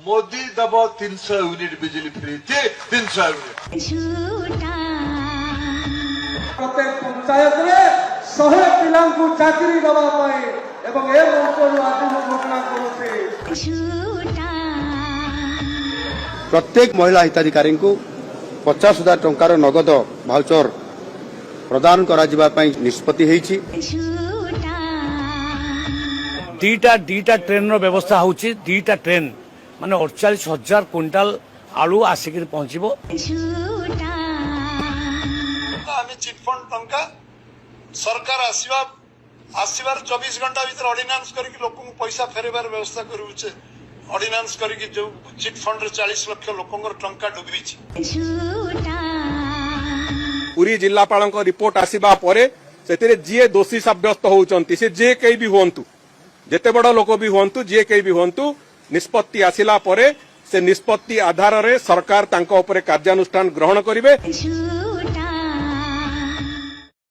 मोदी दब 300 यूनिट बिजली फ्री थी 300 यूनिट प्रत्येक पंचायत रे 100 पिला चाकरी दवा एवं ए मंचर आज घोषणा करुचे प्रत्येक महिला हिताधिकारी को 50,000 टंकार नगद भाउचर प्रदान करा निष्पत्ति होईछि। दीटा ट्रेन व्यवस्था होची दीटा ट्रेन माने 48,000 क्विंटाल आलू आसिक पहुंचबो। आम चिटफंड टंका सरकार आसबार 24 घंटा भीतर ऑर्डिनेंस करके लोक पैसा फेरबार व्यवस्था करुचे। ऑर्डिनेंस करके जो चिटफंड 40 लाख लोक टंका डुबी पुरी जिलापाल रिपोर्ट आसवा पर जी दोषी सब्यस्त होती से जे कई भी हूँ जेते बड़ लोक भी हूँ जी कई भी हूँ निष्पत्ति आसिला परे से निष्पत्ति आधार रे सरकार तांको उपरे कार्यानुष्ठान ग्रहण करिवे।